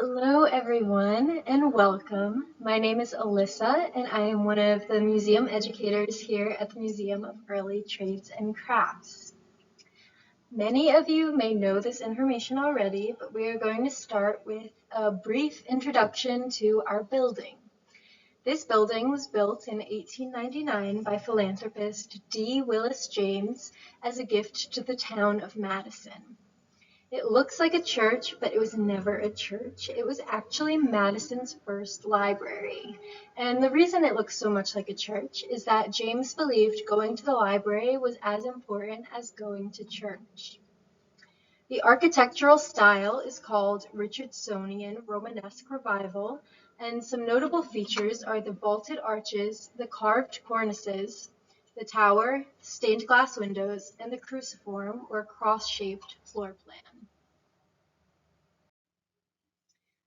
Hello, everyone, and welcome. My name is Alyssa, and I am one of the museum educators here at the Museum of Early Trades and Crafts. Many of you may know this information already, but we are going to start with a brief introduction to our building. This building was built in 1899 by philanthropist D. Willis James as a gift to the town of Madison. It looks like a church, but it was never a church. It was actually Madison's first library. And the reason it looks so much like a church is that James believed going to the library was as important as going to church. The architectural style is called Richardsonian Romanesque Revival, and some notable features are the vaulted arches, the carved cornices, the tower, stained glass windows, and the cruciform or cross-shaped floor plan.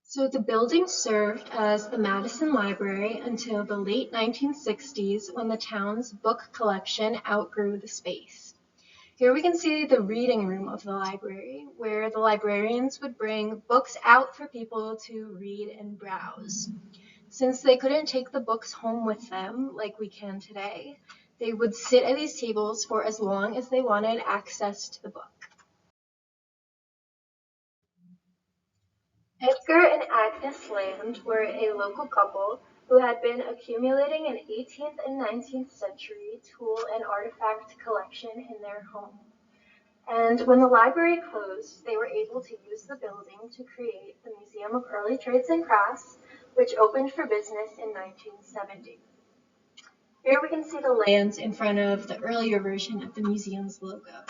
So the building served as the Madison Library until the late 1960s when the town's book collection outgrew the space. Here we can see the reading room of the library, where the librarians would bring books out for people to read and browse. Since they couldn't take the books home with them like we can today, they would sit at these tables for as long as they wanted access to the book. Edgar and Agnes Land were a local couple who had been accumulating an 18th and 19th century tool and artifact collection in their home. And when the library closed, they were able to use the building to create the Museum of Early Trades and Crafts, which opened for business in 1970. Here we can see the lands in front of the earlier version of the museum's logo.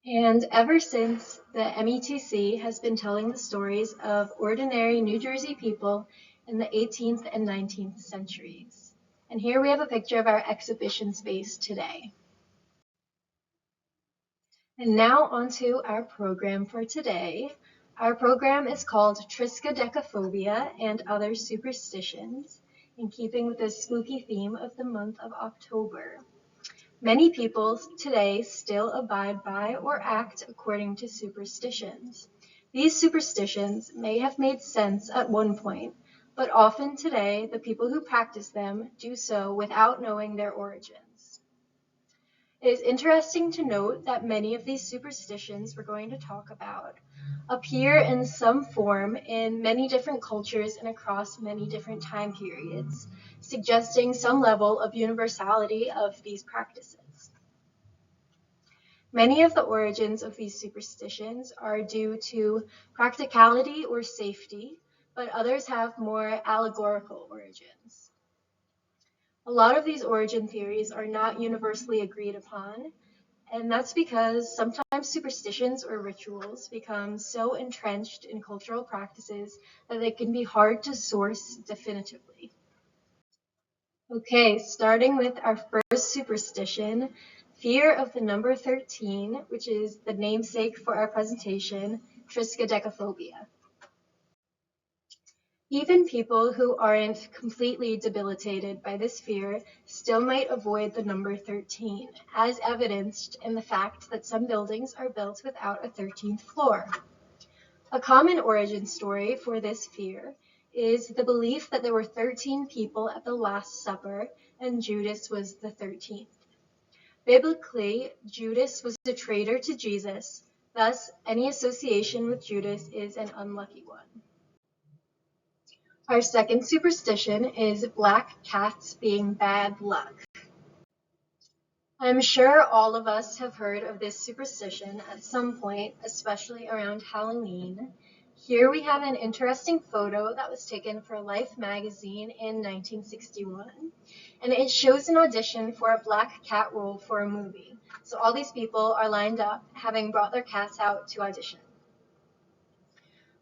And ever since, the METC has been telling the stories of ordinary New Jersey people in the 18th and 19th centuries. And here we have a picture of our exhibition space today. And now onto our program for today. Our program is called Triskaidekaphobia and Other Superstitions, in keeping with the spooky theme of the month of October. Many people today still abide by or act according to superstitions. These superstitions may have made sense at one point, but often today the people who practice them do so without knowing their origins. It is interesting to note that many of these superstitions we're going to talk about appear in some form in many different cultures and across many different time periods, suggesting some level of universality of these practices. Many of the origins of these superstitions are due to practicality or safety, but others have more allegorical origins. A lot of these origin theories are not universally agreed upon, and that's because sometimes superstitions or rituals become so entrenched in cultural practices that they can be hard to source definitively. Okay, starting with our first superstition, fear of the number 13, which is the namesake for our presentation, Triskaidekaphobia. Even people who aren't completely debilitated by this fear still might avoid the number 13, as evidenced in the fact that some buildings are built without a 13th floor. A common origin story for this fear is the belief that there were 13 people at the Last Supper and Judas was the 13th. Biblically, Judas was a traitor to Jesus, thus any association with Judas is an unlucky one. Our second superstition is black cats being bad luck. I'm sure all of us have heard of this superstition at some point, especially around Halloween. Here we have an interesting photo that was taken for Life magazine in 1961, and it shows an audition for a black cat role for a movie. So all these people are lined up, having brought their cats out to audition.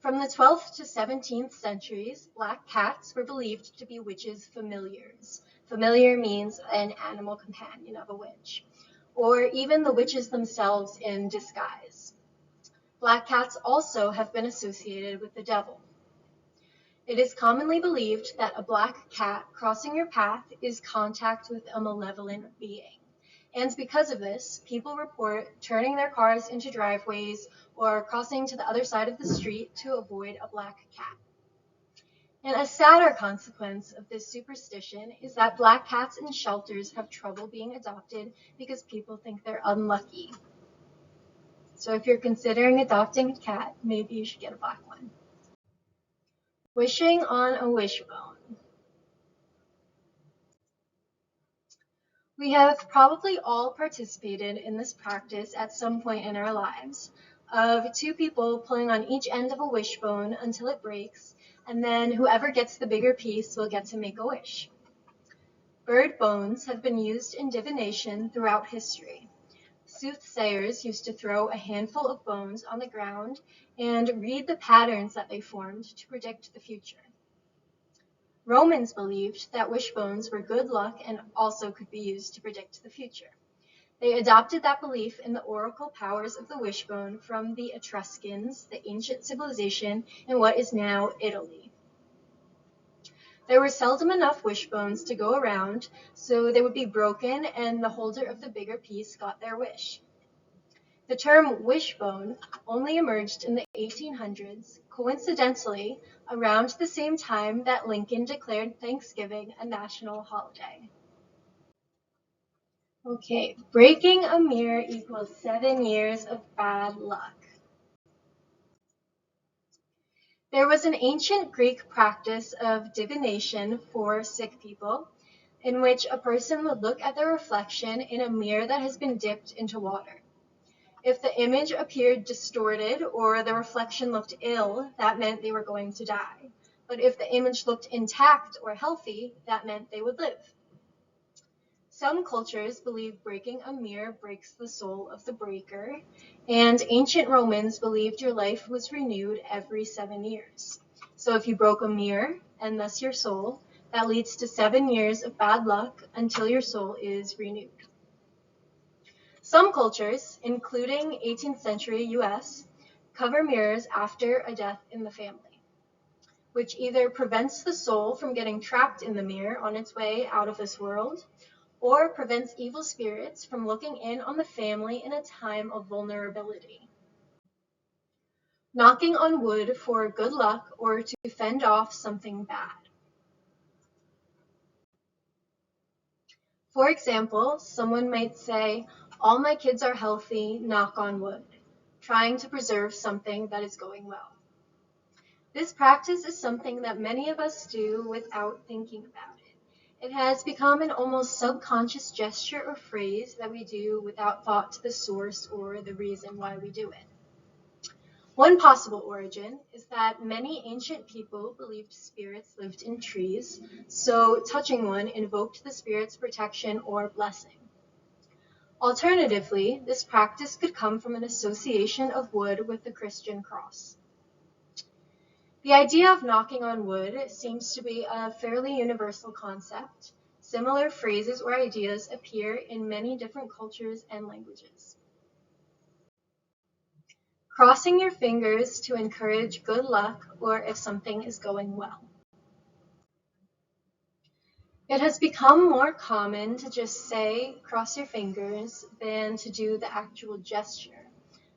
From the 12th to 17th centuries, black cats were believed to be witches' familiars. Familiar means an animal companion of a witch, or even the witches themselves in disguise. Black cats also have been associated with the devil. It is commonly believed that a black cat crossing your path is contact with a malevolent being. And because of this, people report turning their cars into driveways or crossing to the other side of the street to avoid a black cat. And a sadder consequence of this superstition is that black cats in shelters have trouble being adopted because people think they're unlucky. So if you're considering adopting a cat, maybe you should get a black one. Wishing on a wishbone. We have probably all participated in this practice at some point in our lives, of two people pulling on each end of a wishbone until it breaks, and then whoever gets the bigger piece will get to make a wish. Bird bones have been used in divination throughout history. Soothsayers used to throw a handful of bones on the ground and read the patterns that they formed to predict the future. Romans believed that wishbones were good luck and also could be used to predict the future. They adopted that belief in the oracle powers of the wishbone from the Etruscans, the ancient civilization in what is now Italy. There were seldom enough wishbones to go around, so they would be broken and the holder of the bigger piece got their wish. The term wishbone only emerged in the 1800s, coincidentally around the same time that Lincoln declared Thanksgiving a national holiday. Okay, breaking a mirror equals 7 years of bad luck. There was an ancient Greek practice of divination for sick people, in which a person would look at their reflection in a mirror that has been dipped into water. If the image appeared distorted or the reflection looked ill, that meant they were going to die. But if the image looked intact or healthy, that meant they would live. Some cultures believe breaking a mirror breaks the soul of the breaker, and ancient Romans believed your life was renewed every 7 years. So if you broke a mirror, and thus your soul, that leads to 7 years of bad luck until your soul is renewed. Some cultures, including 18th century US, cover mirrors after a death in the family, which either prevents the soul from getting trapped in the mirror on its way out of this world, or prevents evil spirits from looking in on the family in a time of vulnerability. Knocking on wood for good luck or to fend off something bad. For example, someone might say, "All my kids are healthy, knock on wood," trying to preserve something that is going well. This practice is something that many of us do without thinking about it. It has become an almost subconscious gesture or phrase that we do without thought to the source or the reason why we do it. One possible origin is that many ancient people believed spirits lived in trees, so touching one invoked the spirit's protection or blessing. Alternatively, this practice could come from an association of wood with the Christian cross. The idea of knocking on wood seems to be a fairly universal concept. Similar phrases or ideas appear in many different cultures and languages. Crossing your fingers to encourage good luck or if something is going well. It has become more common to just say cross your fingers than to do the actual gesture.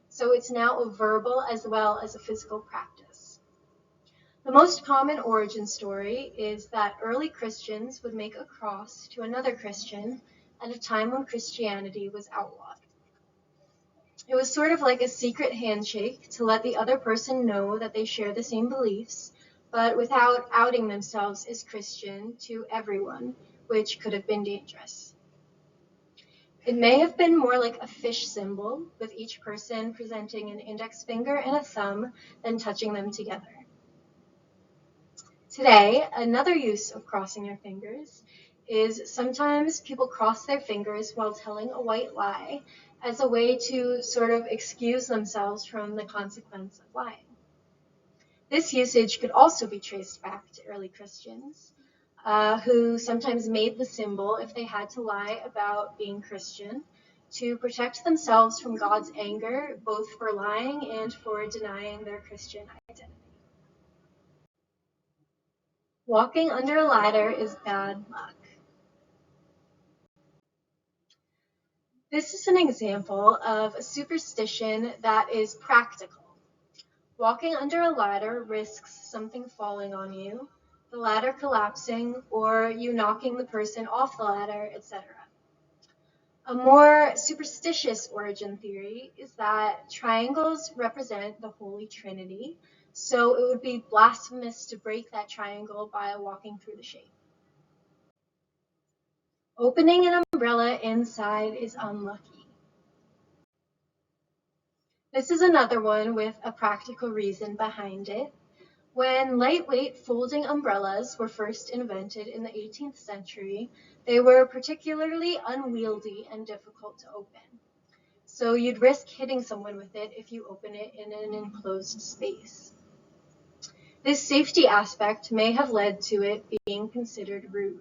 So it's now a verbal as well as a physical practice. The most common origin story is that early Christians would make a cross to another Christian at a time when Christianity was outlawed. It was sort of like a secret handshake to let the other person know that they share the same beliefs, but without outing themselves as Christian to everyone, which could have been dangerous. It may have been more like a fish symbol, with each person presenting an index finger and a thumb, then touching them together. Today, another use of crossing your fingers is sometimes people cross their fingers while telling a white lie as a way to sort of excuse themselves from the consequence of lying. This usage could also be traced back to early Christians, who sometimes made the symbol if they had to lie about being Christian to protect themselves from God's anger, both for lying and for denying their Christian identity. Walking under a ladder is bad luck. This is an example of a superstition that is practical. Walking under a ladder risks something falling on you, the ladder collapsing, or you knocking the person off the ladder, etc. A more superstitious origin theory is that triangles represent the Holy Trinity, so it would be blasphemous to break that triangle by walking through the shape. Opening an umbrella inside is unlucky. This is another one with a practical reason behind it. When lightweight folding umbrellas were first invented in the 18th century, they were particularly unwieldy and difficult to open. So you'd risk hitting someone with it if you open it in an enclosed space. This safety aspect may have led to it being considered rude.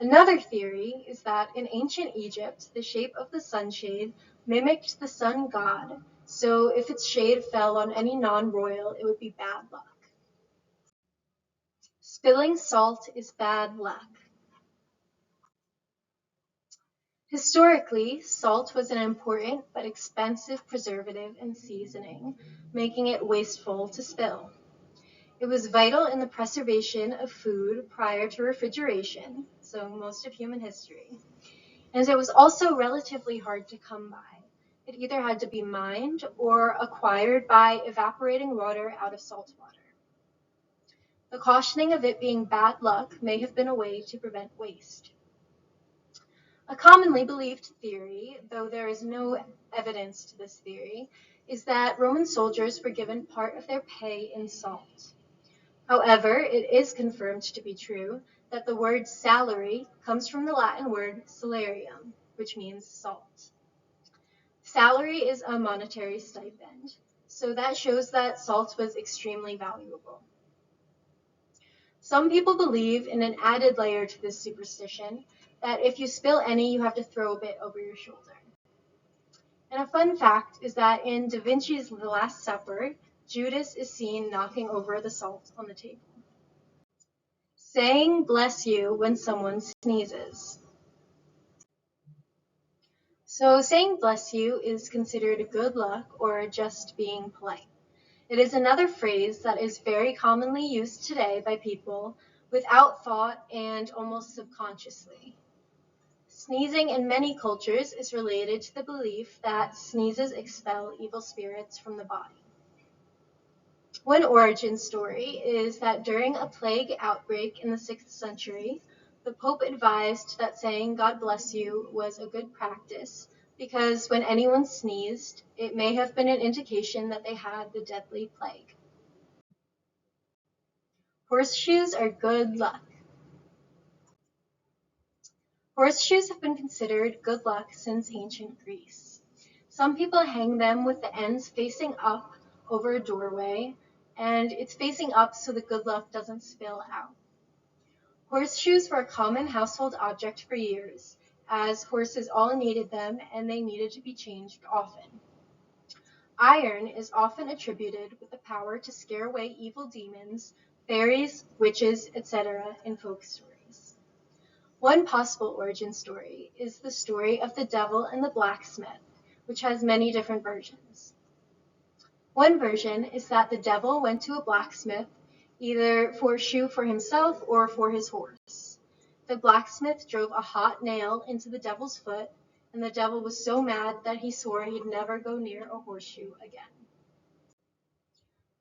Another theory is that in ancient Egypt, the shape of the sunshade mimicked the sun god, so if its shade fell on any non-royal, it would be bad luck. Spilling salt is bad luck. Historically, salt was an important but expensive preservative and seasoning, making it wasteful to spill. It was vital in the preservation of food prior to refrigeration, so most of human history. And it was also relatively hard to come by. It either had to be mined or acquired by evaporating water out of salt water. The cautioning of it being bad luck may have been a way to prevent waste. A commonly believed theory, though there is no evidence to this theory, is that Roman soldiers were given part of their pay in salt. However, it is confirmed to be true that the word salary comes from the Latin word salarium, which means salt. Salary is a monetary stipend, so that shows that salt was extremely valuable. Some people believe in an added layer to this superstition, that if you spill any, you have to throw a bit over your shoulder. And a fun fact is that in Da Vinci's The Last Supper, Judas is seen knocking over the salt on the table. Saying bless you when someone sneezes. So saying bless you is considered good luck or just being polite. It is another phrase that is very commonly used today by people without thought and almost subconsciously. Sneezing in many cultures is related to the belief that sneezes expel evil spirits from the body. One origin story is that during a plague outbreak in the 6th century, the Pope advised that saying God bless you was a good practice because when anyone sneezed, it may have been an indication that they had the deadly plague. Horseshoes are good luck. Horseshoes have been considered good luck since ancient Greece. Some people hang them with the ends facing up over a doorway, and it's facing up so the good luck doesn't spill out. Horseshoes were a common household object for years, as horses all needed them and they needed to be changed often. Iron is often attributed with the power to scare away evil demons, fairies, witches, etc. in folk stories. One possible origin story is the story of the devil and the blacksmith, which has many different versions. One version is that the devil went to a blacksmith either for a shoe for himself or for his horse. The blacksmith drove a hot nail into the devil's foot, and the devil was so mad that he swore he'd never go near a horseshoe again.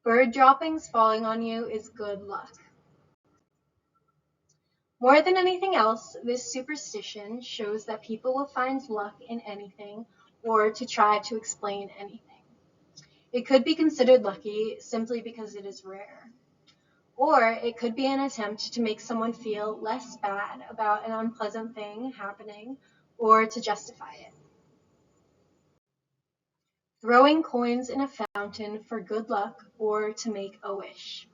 Bird droppings falling on you is good luck. More than anything else, this superstition shows that people will find luck in anything or to try to explain anything. It could be considered lucky simply because it is rare. Or it could be an attempt to make someone feel less bad about an unpleasant thing happening or to justify it. Throwing coins in a fountain for good luck or to make a wish.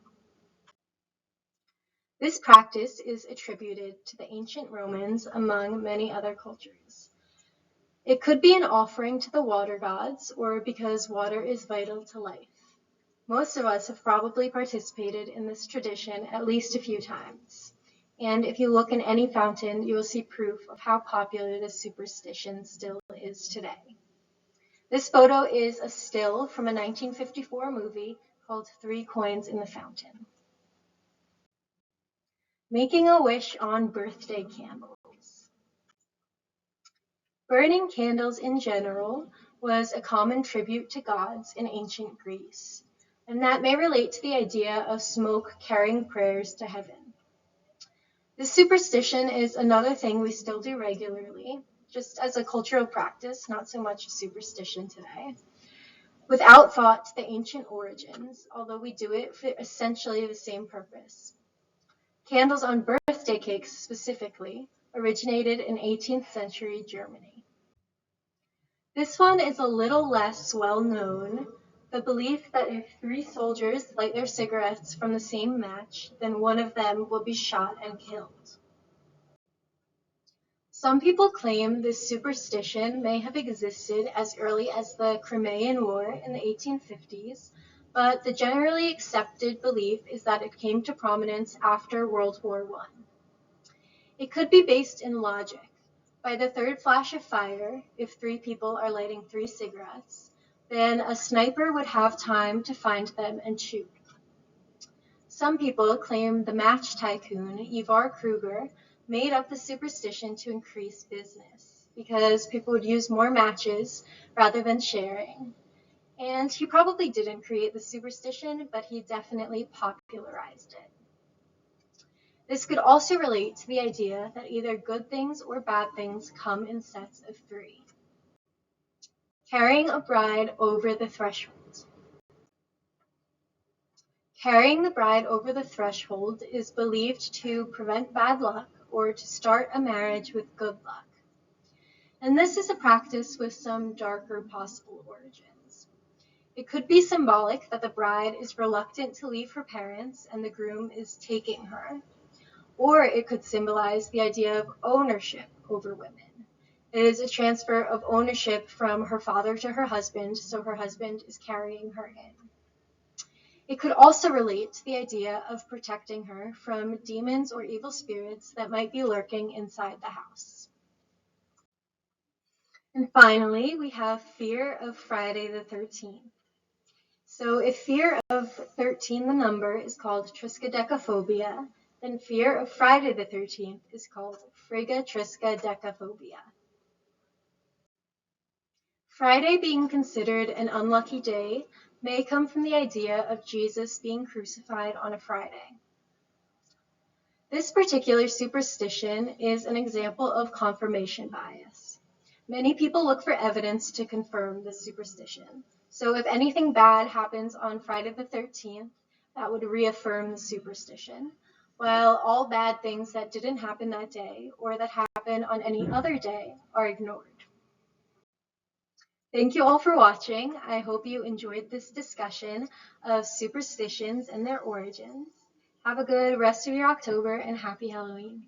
This practice is attributed to the ancient Romans among many other cultures. It could be an offering to the water gods or because water is vital to life. Most of us have probably participated in this tradition at least a few times. And if you look in any fountain, you will see proof of how popular this superstition still is today. This photo is a still from a 1954 movie called Three Coins in the Fountain. Making a wish on birthday candles. Burning candles in general was a common tribute to gods in ancient Greece, and that may relate to the idea of smoke carrying prayers to heaven. This superstition is another thing we still do regularly, just as a cultural practice, not so much a superstition today, without thought to the ancient origins, although we do it for essentially the same purpose. Candles on birthday cakes specifically originated in 18th century Germany. This one is a little less well known, the belief that if three soldiers light their cigarettes from the same match, then one of them will be shot and killed. Some people claim this superstition may have existed as early as the Crimean War in the 1850s, but the generally accepted belief is that it came to prominence after World War I. It could be based in logic. By the third flash of fire, if three people are lighting three cigarettes, then a sniper would have time to find them and shoot. Some people claim the match tycoon, Ivar Kruger, made up the superstition to increase business because people would use more matches rather than sharing. And he probably didn't create the superstition, but he definitely popularized it. This could also relate to the idea that either good things or bad things come in sets of three. Carrying a bride over the threshold. Carrying the bride over the threshold is believed to prevent bad luck or to start a marriage with good luck. And this is a practice with some darker possible origins. It could be symbolic that the bride is reluctant to leave her parents and the groom is taking her. Or it could symbolize the idea of ownership over women. It is a transfer of ownership from her father to her husband, so her husband is carrying her in. It could also relate to the idea of protecting her from demons or evil spirits that might be lurking inside the house. And finally, we have fear of Friday the 13th. So if fear of 13, the number, is called Triskaidekaphobia, then fear of Friday the 13th is called Triskaidekaphobia. Friday being considered an unlucky day may come from the idea of Jesus being crucified on a Friday. This particular superstition is an example of confirmation bias. Many people look for evidence to confirm this superstition. So if anything bad happens on Friday the 13th, that would reaffirm the superstition, while all bad things that didn't happen that day or that happen on any other day are ignored. Thank you all for watching. I hope you enjoyed this discussion of superstitions and their origins. Have a good rest of your October and happy Halloween.